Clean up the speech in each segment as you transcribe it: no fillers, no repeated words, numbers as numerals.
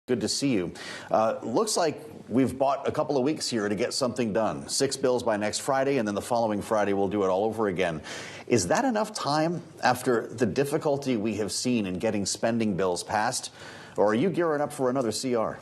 Good to see you. Looks like we've bought a couple of weeks here to get something done. 6 bills by next Friday, and then the following Friday we'll do it all over again. Is that enough time after the difficulty we have seen in getting spending bills passed, or are you gearing up for another CR?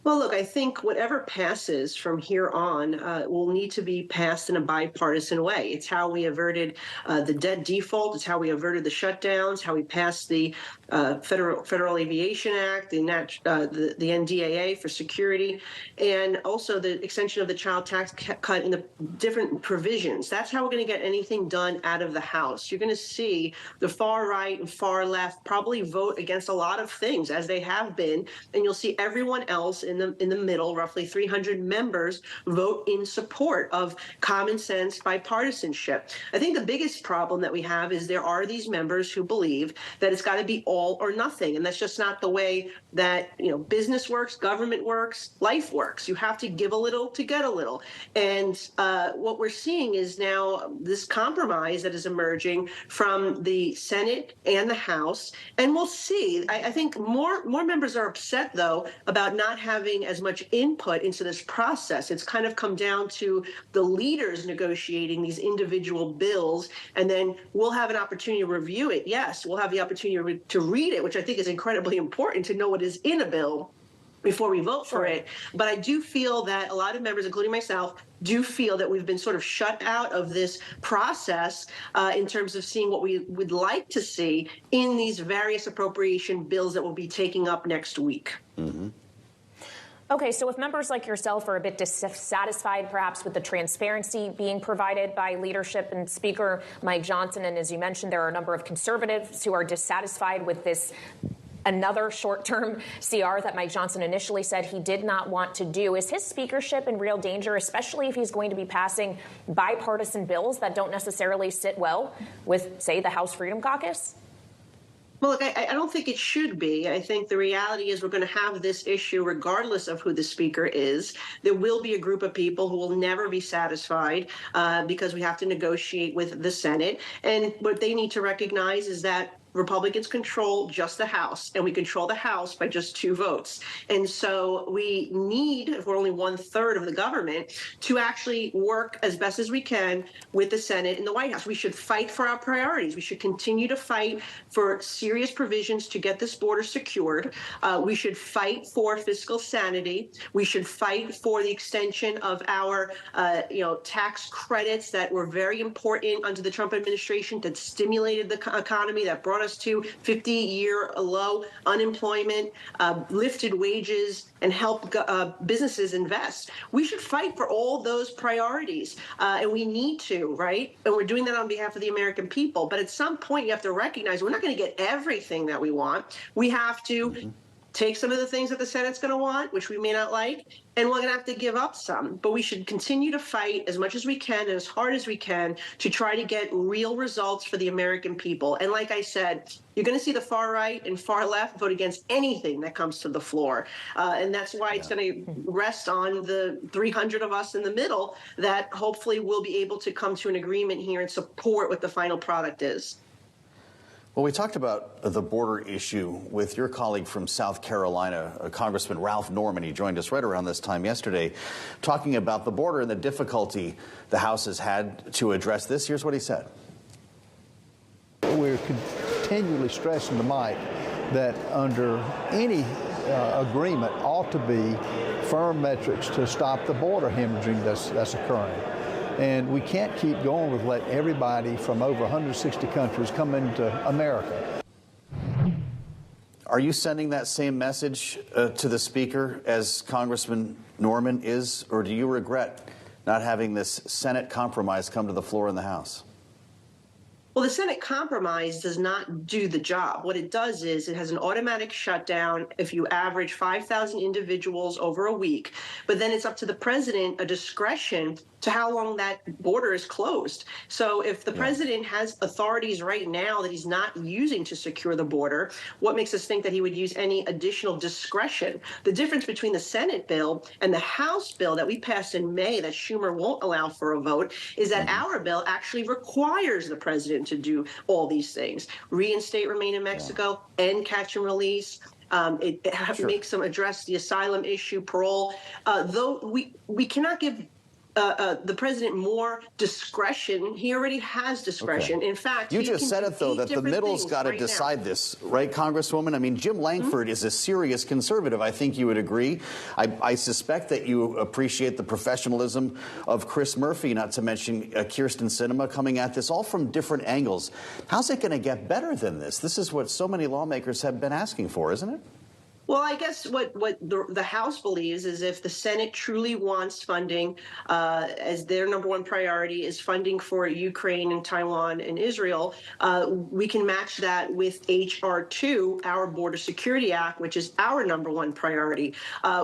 Well, look, I think whatever passes from here on will need to be passed in a bipartisan way. It's how we averted the debt default. It's how we averted the shutdowns, how we passed the Federal Aviation Act, the NDAA for security, and also the extension of the child tax cut in the different provisions. That's how we're going to get anything done out of the House. You're going to see the far right and far left probably vote against a lot of things, as they have been, and you'll see everyone else in the middle, roughly 300 members, vote in support of common sense bipartisanship. I think the biggest problem that we have is there are these members who believe that it's got to be all or nothing, and that's just not the way that business works, government works, life works. You have to give a little to get a little, and what we're seeing is now this compromise that is emerging from the Senate and the House, and we'll see. I think more members are upset though about not having as much input into this process. It's kind of come down to the leaders negotiating these individual bills, and then we'll have an opportunity to review it. Yes, we'll have the opportunity to read it, which I think is incredibly important to know what is in a bill before we vote for it. But I do feel that a lot of members, including myself, do feel that we've been sort of shut out of this process in terms of seeing what we would like to see in these various appropriation bills that we'll be taking up next week. Mm-hmm. Okay, so if members like yourself are a bit dissatisfied perhaps with the transparency being provided by leadership and Speaker Mike Johnson, and as you mentioned, there are a number of conservatives who are dissatisfied with this another short-term CR that Mike Johnson initially said he did not want to do. Is his speakership in real danger, especially if he's going to be passing bipartisan bills that don't necessarily sit well with, say, the House Freedom Caucus? Well, look, I don't think it should be. I think the reality is we're going to have this issue regardless of who the speaker is. There will be a group of people who will never be satisfied because we have to negotiate with the Senate. And what they need to recognize is that Republicans control just the House, and we control the House by just 2 votes. And so we need, if we're only 1/3 of the government, to actually work as best as we can with the Senate and the White House. We should fight for our priorities. We should continue to fight for serious provisions to get this border secured. We should fight for fiscal sanity. We should fight for the extension of our tax credits that were very important under the Trump administration, that stimulated the economy, that brought us to 50-year low unemployment, lifted wages, and helped businesses invest. We should fight for all those priorities, and we need to, right? And we're doing that on behalf of the American people. But at some point, you have to recognize we're not going to get everything that we want. We have to take some of the things that the Senate's going to want, which we may not like, and we're going to have to give up some. But we should continue to fight as much as we can and as hard as we can to try to get real results for the American people. And like I said, you're going to see the far right and far left vote against anything that comes to the floor. And that's why it's going to rest on the 300 of us in the middle that hopefully will be able to come to an agreement here and support what the final product is. Well, we talked about the border issue with your colleague from South Carolina, Congressman Ralph Norman. He joined us right around this time yesterday, talking about the border and the difficulty the House has had to address this. Here's what he said. We're continually stressing to Mike that under any agreement ought to be firm metrics to stop the border hemorrhaging that's occurring. And we can't keep going with letting everybody from over 160 countries come into America. Are you sending that same message to the Speaker as Congressman Norman is, or do you regret not having this Senate compromise come to the floor in the House? Well, the Senate compromise does not do the job. What it does is it has an automatic shutdown if you average 5,000 individuals over a week, but then it's up to the president, a discretion to how long that border is closed. So if the president has authorities right now that he's not using to secure the border, what makes us think that he would use any additional discretion? The difference between the Senate bill and the House bill that we passed in May that Schumer won't allow for a vote is that our bill actually requires the president to do all these things: reinstate remain in Mexico, end catch and release, It makes them address the asylum issue, parole. Though we cannot give the president more discretion. He already has discretion. Okay. In fact, you just said it, though, that the middle's got to decide this, right, Congresswoman? I mean, Jim Lankford is a serious conservative. I think you would agree. I suspect that you appreciate the professionalism of Chris Murphy, not to mention Kyrsten Sinema, coming at this all from different angles. How's it going to get better than this? This is what so many lawmakers have been asking for, isn't it? Well, I guess what the House believes is if the Senate truly wants funding as their number one priority is funding for Ukraine and Taiwan and Israel, we can match that with H.R. 2, our Border Security Act, which is our number one priority.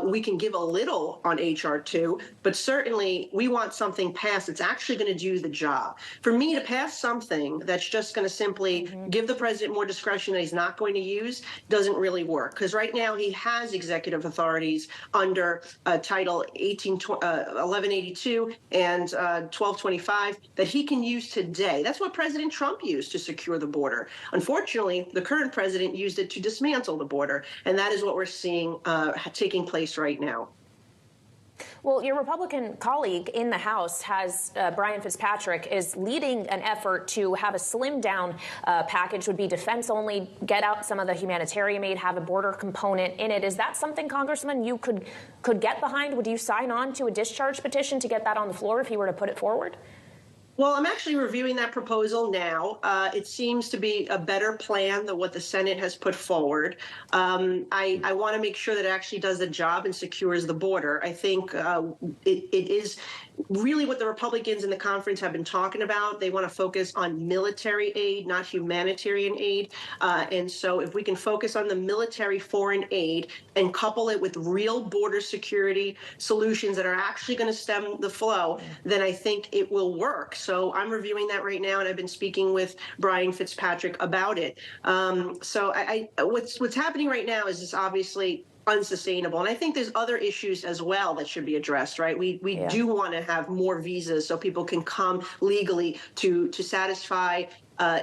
We can give a little on H.R. 2, but certainly we want something passed that's actually going to do the job. For me to pass something that's just going to simply give the president more discretion that he's not going to use doesn't really work, because right now he has executive authorities under Title 1182 and 1225 that he can use today. That's what President Trump used to secure the border. Unfortunately, the current president used it to dismantle the border, and that is what we're seeing taking place right now. Well, your Republican colleague in the House has, Brian Fitzpatrick, is leading an effort to have a slimmed down package, would be defense only, get out some of the humanitarian aid, have a border component in it. Is that something, Congressman, you could get behind? Would you sign on to a discharge petition to get that on the floor if he were to put it forward? Well, I'm actually reviewing that proposal now. It seems to be a better plan than what the Senate has put forward. I want to make sure that it actually does the job and secures the border. I think it is really what the Republicans in the conference have been talking about. They want to focus on military aid, not humanitarian aid. And so if we can focus on the military foreign aid and couple it with real border security solutions that are actually going to stem the flow, then I think it will work. So I'm reviewing that right now, and I've been speaking with Brian Fitzpatrick about it. So what's happening right now is just obviously unsustainable. And I think there's other issues as well that should be addressed, right? We do want to have more visas so people can come legally to satisfy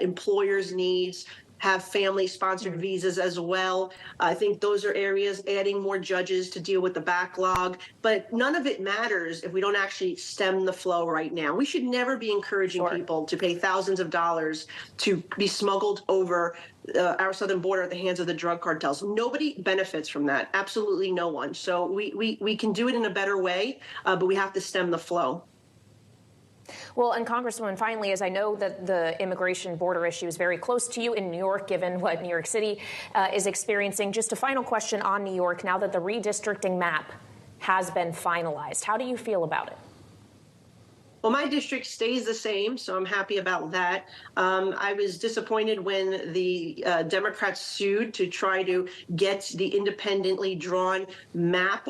employers' needs, have family-sponsored visas as well. I think those are areas, adding more judges to deal with the backlog. But none of it matters if we don't actually stem the flow right now. We should never be encouraging people to pay thousands of dollars to be smuggled over our southern border at the hands of the drug cartels. Nobody benefits from that. Absolutely no one. So we can do it in a better way, but we have to stem the flow. Well, and Congresswoman, finally, as I know that the immigration border issue is very close to you in New York, given what New York City is experiencing, just a final question on New York. Now that the redistricting map has been finalized, how do you feel about it? Well, my district stays the same, so I'm happy about that. I was disappointed when the Democrats sued to try to get the independently drawn map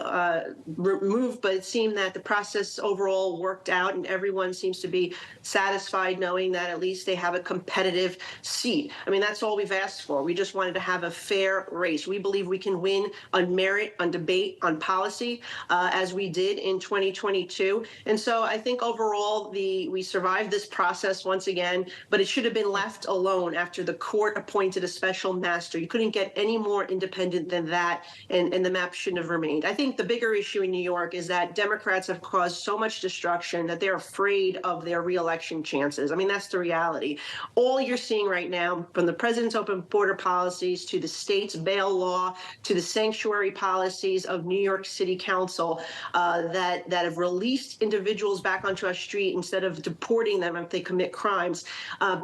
removed, but it seemed that the process overall worked out, and everyone seems to be satisfied knowing that at least they have a competitive seat. I mean, that's all we've asked for. We just wanted to have a fair race. We believe we can win on merit, on debate, on policy, as we did in 2022. And so I think overall, we survived this process once again, but it should have been left alone after the court appointed a special master. You couldn't get any more independent than that, and the map shouldn't have remained. I think the bigger issue in New York is that Democrats have caused so much destruction that they're afraid of their reelection chances. I mean, that's the reality. All you're seeing right now, from the president's open border policies to the state's bail law to the sanctuary policies of New York City Council that have released individuals back onto our street instead of deporting them if they commit crimes.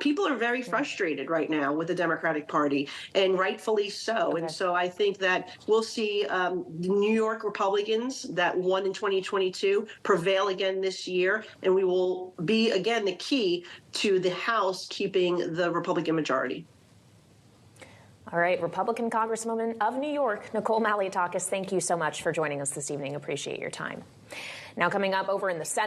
People are very frustrated right now with the Democratic Party, and rightfully so. And so I think that we'll see the New York Republicans that won in 2022 prevail again this year, and we will be, again, the key to the House keeping the Republican majority. All right, Republican Congresswoman of New York, Nicole Malliotakis, thank you so much for joining us this evening. Appreciate your time. Now, coming up over in the Senate.